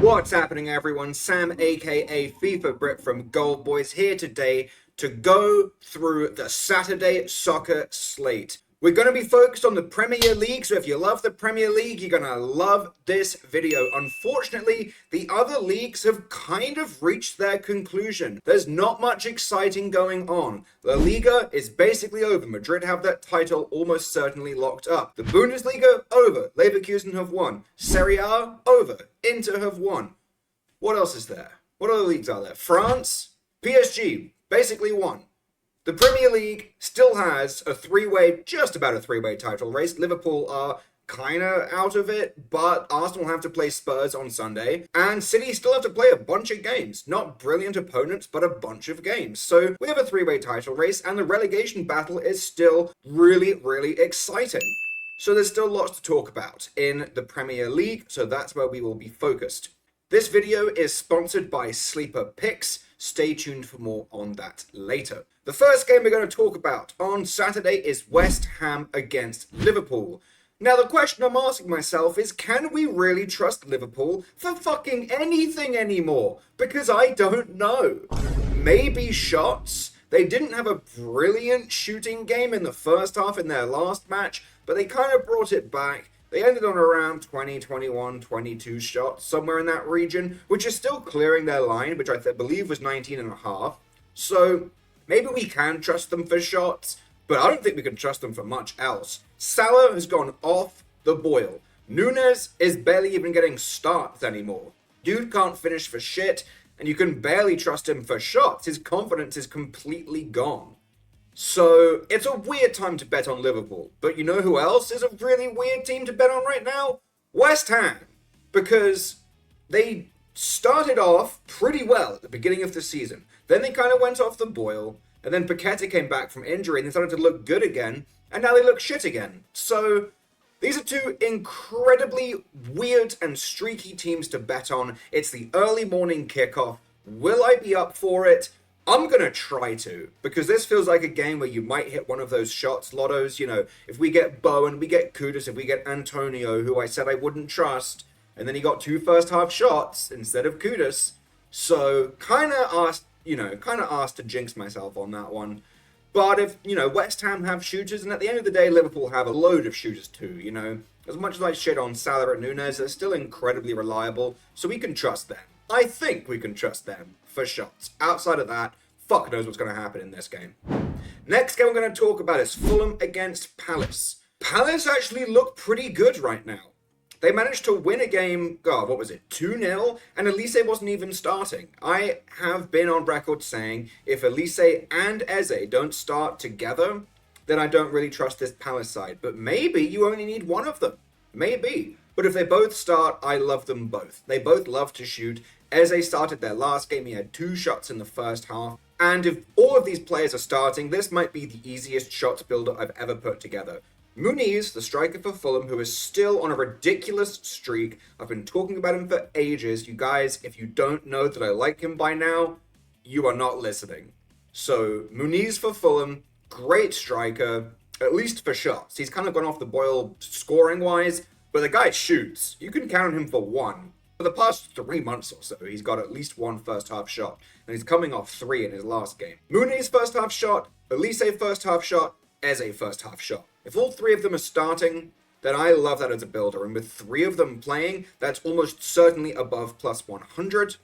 What's happening, everyone? Sam, aka FIFA Brit from Gold Boys, here today to go through the Saturday soccer slate. We're going to be focused on the Premier League, so if you love the Premier League, you're going to love this video. Unfortunately, the other leagues have kind of reached their conclusion. There's not much exciting going on. La Liga is basically over. Madrid have that title almost certainly locked up. The Bundesliga, over. Leverkusen have won. Serie A, over. Inter have won. What else is there? What other leagues are there? France, PSG, basically won. The Premier League still has a just about a three-way title race. Liverpool are kind of out of it, but Arsenal have to play Spurs on Sunday, and City still have to play a bunch of games. Not brilliant opponents, but a bunch of games. So we have a three-way title race, and the relegation battle is still really, really exciting. So there's still lots to talk about in the Premier League, so that's where we will be focused. This video is sponsored by Sleeper Picks. Stay tuned for more on that later. The first game we're going to talk about on Saturday is West Ham against Liverpool. Now, the question I'm asking myself is, can we really trust Liverpool for fucking anything anymore? Because I don't know. Maybe shots. They didn't have a brilliant shooting game in the first half in their last match, but they kind of brought it back. They ended on around 20, 21, 22 shots, somewhere in that region, which is still clearing their line, which I believe was 19 and a half. So maybe we can trust them for shots, but I don't think we can trust them for much else. Salah has gone off the boil. Núñez is barely even getting starts anymore. Dude can't finish for shit, and you can barely trust him for shots. His confidence is completely gone. So it's a weird time to bet on Liverpool. But you know who else is a really weird team to bet on right now? West Ham. Because they started off pretty well at the beginning of the season. Then they kind of went off the boil. And then Paqueta came back from injury and they started to look good again. And now they look shit again. So these are two incredibly weird and streaky teams to bet on. It's the early morning kickoff. Will I be up for it? I'm going to try to, because this feels like a game where you might hit one of those shots, lottos. You know, if we get Bowen, we get Kudus, if we get Antonio, who I said I wouldn't trust, and then he got 2 first half shots instead of Kudus. So kind of asked to jinx myself on that one. But if, West Ham have shooters, and at the end of the day, Liverpool have a load of shooters too, As much as I shit on Salah and Núñez, they're still incredibly reliable, so we can trust them. I think we can trust them for shots. Outside of that, fuck knows what's going to happen in this game. Next game we're going to talk about is Fulham against Palace. Palace actually look pretty good right now. They managed to win a game, 2-0, and Elise wasn't even starting. I have been on record saying if Elise and Eze don't start together, then I don't really trust this Palace side. But maybe you only need one of them. Maybe. But if they both start, I love them both. They both love to shoot. Eze started their last game, he had 2 shots in the first half. And if all of these players are starting, this might be the easiest shots builder I've ever put together. Muniz, the striker for Fulham, who is still on a ridiculous streak. I've been talking about him for ages. You guys, if you don't know that I like him by now, you are not listening. So, Muniz for Fulham, great striker, at least for shots. He's kind of gone off the boil scoring-wise, but the guy shoots. You can count on him for 1. For the past 3 months or so, he's got at least 1 first half shot, and he's coming off 3 in his last game. Muniz first half shot, Elise first half shot, Eze first half shot. If all 3 of them are starting, then I love that as a builder, and with 3 of them playing, that's almost certainly above plus 100.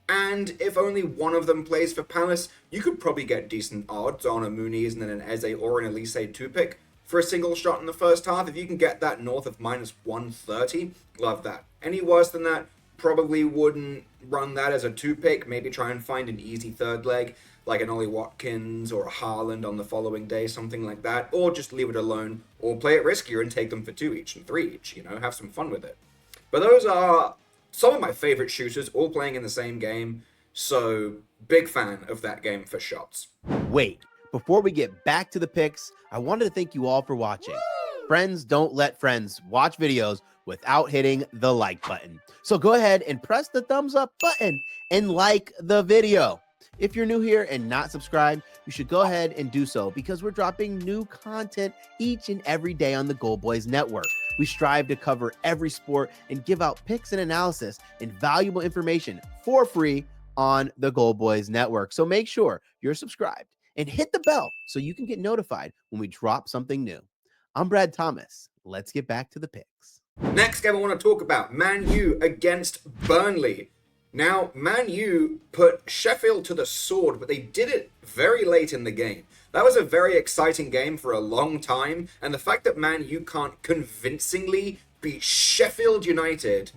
And if only one of them plays for Palace, you could probably get decent odds on a Muniz and then an Eze or an Elise 2-pick for a single shot in the first half. If you can get that north of minus 130, love that. Any worse than that, probably wouldn't run that as a 2-pick. Maybe try and find an easy third leg, like an Ollie Watkins or a Haaland on the following day, something like that. Or just leave it alone, or play it riskier and take them for 2 each and 3 each, have some fun with it. But those are some of my favorite shooters, all playing in the same game. So, big fan of that game for shots. Wait, before we get back to the picks, I wanted to thank you all for watching. Friends don't let friends watch videos without hitting the like button. So go ahead and press the thumbs up button and like the video. If you're new here and not subscribed, you should go ahead and do so because we're dropping new content each and every day on the Gold Boys Network. We strive to cover every sport and give out picks and analysis and valuable information for free on the Goal Boys Network. So make sure you're subscribed and hit the bell so you can get notified when we drop something new. I'm Brad Thomas. Let's get back to the picks. Next game I want to talk about, Man U against Burnley. Now, Man U put Sheffield to the sword, but they did it very late in the game. That was a very exciting game for a long time, and the fact that Man U can't convincingly beat Sheffield United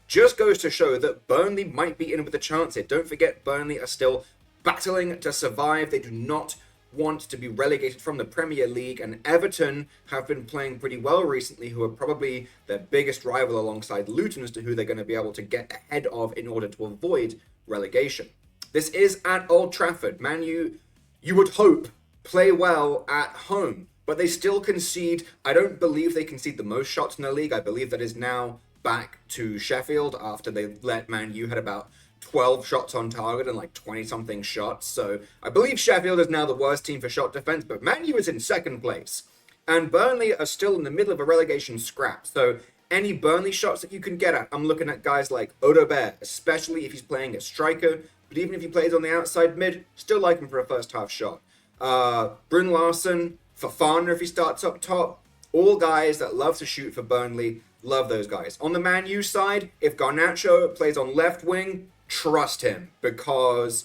just goes to show that Burnley might be in with a chance here. Don't forget, Burnley are still battling to survive. They do not want to be relegated from the Premier League, and Everton have been playing pretty well recently, who are probably their biggest rival alongside Luton as to who they're going to be able to get ahead of in order to avoid relegation. This is at Old Trafford. Man U, you would hope, play well at home, but they still concede. I don't believe they concede the most shots in the league. I believe that is now back to Sheffield after they let Man U had about 12 shots on target and like 20-something shots. So I believe Sheffield is now the worst team for shot defense, but Man U is in second place. And Burnley are still in the middle of a relegation scrap. So any Burnley shots that you can get at, I'm looking at guys like Odobert, especially if he's playing a striker. But even if he plays on the outside mid, still like him for a first half shot. Brun Larson, Fofana if he starts up top. All guys that love to shoot for Burnley. Love those guys. On the Man U side, if Garnacho plays on left wing, trust him, because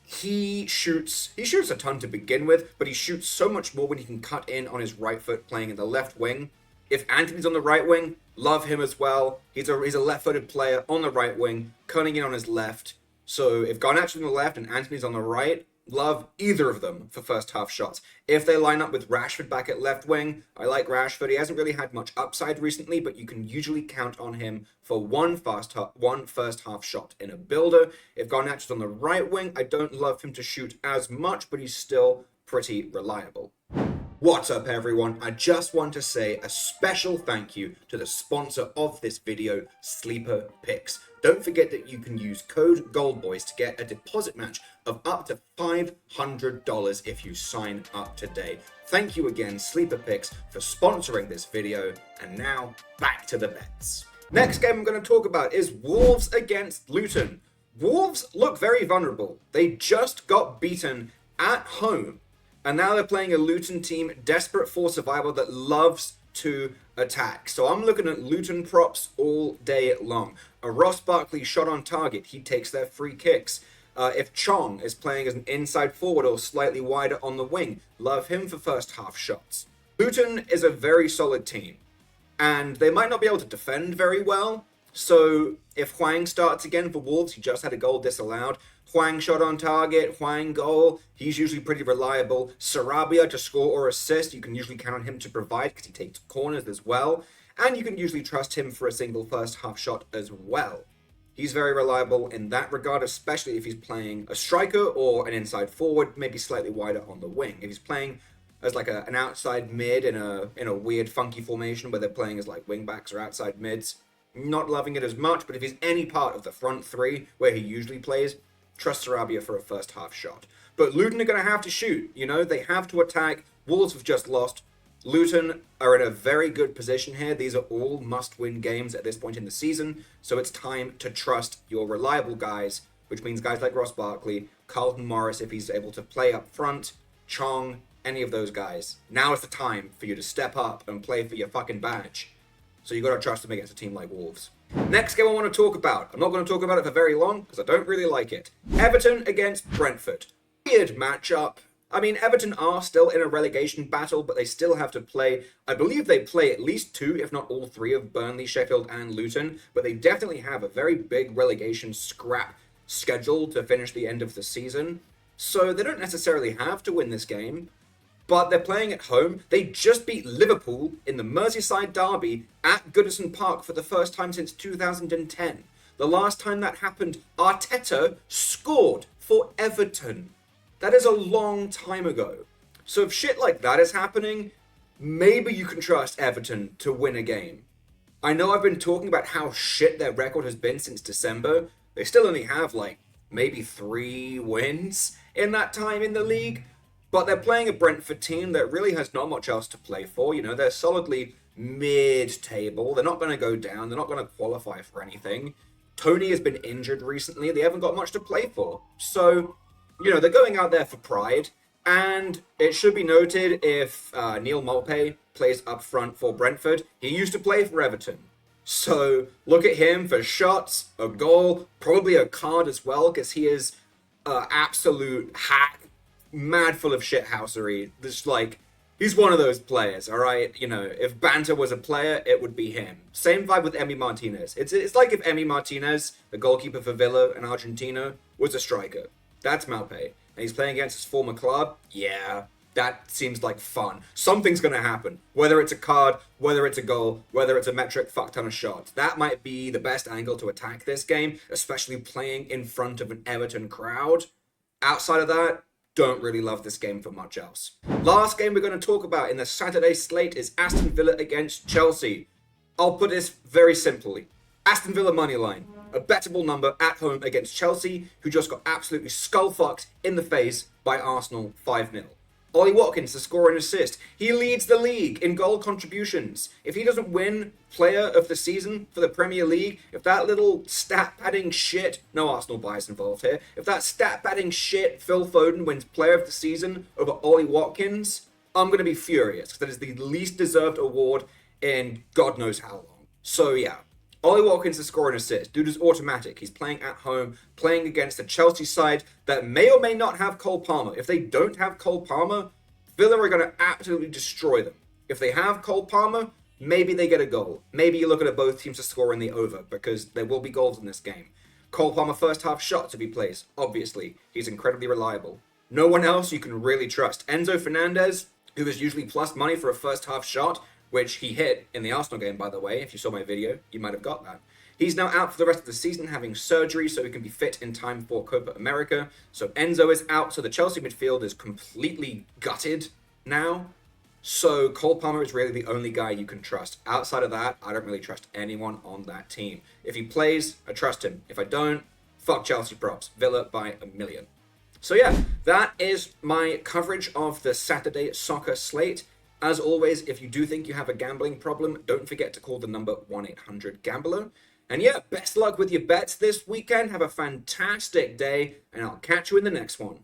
he shoots a ton to begin with, but he shoots so much more when he can cut in on his right foot playing in the left wing. If Anthony's on the right wing, love him as well. He's a left-footed player on the right wing, cutting in on his left. So if Garnacho's on the left and Anthony's on the right, love either of them for first half shots. If they line up with Rashford back at left wing, I like Rashford. He hasn't really had much upside recently, but you can usually count on him for one first half shot in a builder. If Garnacho's on the right wing, I don't love him to shoot as much, but he's still pretty reliable. What's up, everyone? I just want to say a special thank you to the sponsor of this video, Sleeper Picks. Don't forget that you can use code GOLDBOYS to get a deposit match of up to $500 if you sign up today. Thank you again, Sleeper Picks, for sponsoring this video. And now, back to the bets. Next game I'm going to talk about is Wolves against Luton. Wolves look very vulnerable. They just got beaten at home, and now they're playing a Luton team desperate for survival that loves to attack. So I'm looking at Luton props all day long. A Ross Barkley shot on target, he takes their free kicks. If Chong is playing as an inside forward or slightly wider on the wing, love him for first half shots. Luton is a very solid team, and they might not be able to defend very well. So if Hwang starts again for Wolves, he just had a goal disallowed. Hwang shot on target, Hwang goal, he's usually pretty reliable. Sarabia to score or assist, you can usually count on him to provide because he takes corners as well. And you can usually trust him for a single first half shot as well. He's very reliable in that regard, especially if he's playing a striker or an inside forward, maybe slightly wider on the wing. If he's playing as like an outside mid in a weird funky formation where they're playing as like wing backs or outside mids, not loving it as much. But if he's any part of the front three where he usually plays, trust Sarabia for a first half shot. But Luton are going to have to shoot, they have to attack. Wolves have just lost. Luton are in a very good position here. These are all must-win games at this point in the season, so it's time to trust your reliable guys, which means guys like Ross Barkley, Carlton Morris if he's able to play up front, Chong, any of those guys. Now is the time for you to step up and play for your fucking badge. So you got to trust them against a team like Wolves. Next game I want to talk about. I'm not going to talk about it for very long because I don't really like it. Everton against Brentford. Weird matchup. I mean, Everton are still in a relegation battle, but they still have to play. I believe they play at least two, if not all three, of Burnley, Sheffield, and Luton. But they definitely have a very big relegation scrap scheduled to finish the end of the season. So they don't necessarily have to win this game. But they're playing at home. They just beat Liverpool in the Merseyside derby at Goodison Park for the first time since 2010. The last time that happened, Arteta scored for Everton. That is a long time ago. So if shit like that is happening, maybe you can trust Everton to win a game. I know I've been talking about how shit their record has been since December. They still only have maybe 3 wins in that time in the league. But they're playing a Brentford team that really has not much else to play for. They're solidly mid-table. They're not going to go down. They're not going to qualify for anything. Tony has been injured recently. They haven't got much to play for. So, they're going out there for pride. And it should be noted, if Neil Maupay plays up front for Brentford, he used to play for Everton. So look at him for shots, a goal, probably a card as well, because he is absolute hack, mad full of shithousery. He's one of those players, all right? If Banter was a player, it would be him. Same vibe with Emi Martinez. It's like if Emi Martinez, the goalkeeper for Villa in Argentina, was a striker. That's Maupay. And he's playing against his former club. Yeah, that seems like fun. Something's going to happen. Whether it's a card, whether it's a goal, whether it's a metric fuck ton of shots. That might be the best angle to attack this game, especially playing in front of an Everton crowd. Outside of that, don't really love this game for much else. Last game we're going to talk about in the Saturday slate is Aston Villa against Chelsea. I'll put this very simply. Aston Villa moneyline, a bettable number at home against Chelsea, who just got absolutely skull-fucked in the face by Arsenal 5-0. Ollie Watkins to score an assist. He leads the league in goal contributions. If he doesn't win player of the season for the Premier League, if that little stat padding shit, no Arsenal bias involved here, if that stat padding shit Phil Foden wins player of the season over Ollie Watkins, I'm going to be furious, because that is the least deserved award in God knows how long. So yeah, Ollie Watkins to score an assist. Dude is automatic. He's playing at home, playing against a Chelsea side that may or may not have Cole Palmer. If they don't have Cole Palmer, Villa are going to absolutely destroy them. If they have Cole Palmer, maybe they get a goal. Maybe you look at both teams to score in the over, because there will be goals in this game. Cole Palmer first half shot to be placed. Obviously, he's incredibly reliable. No one else you can really trust. Enzo Fernandez, who is usually plus money for a first half shot, which he hit in the Arsenal game, by the way. If you saw my video, you might have got that. He's now out for the rest of the season, having surgery so he can be fit in time for Copa America. So Enzo is out, so the Chelsea midfield is completely gutted now. So Cole Palmer is really the only guy you can trust. Outside of that, I don't really trust anyone on that team. If he plays, I trust him. If I don't, fuck Chelsea props. Villa by a million. So yeah, that is my coverage of the Saturday soccer slate. As always, if you do think you have a gambling problem, don't forget to call the number 1-800-GAMBLER. And yeah, best luck with your bets this weekend. Have a fantastic day, and I'll catch you in the next one.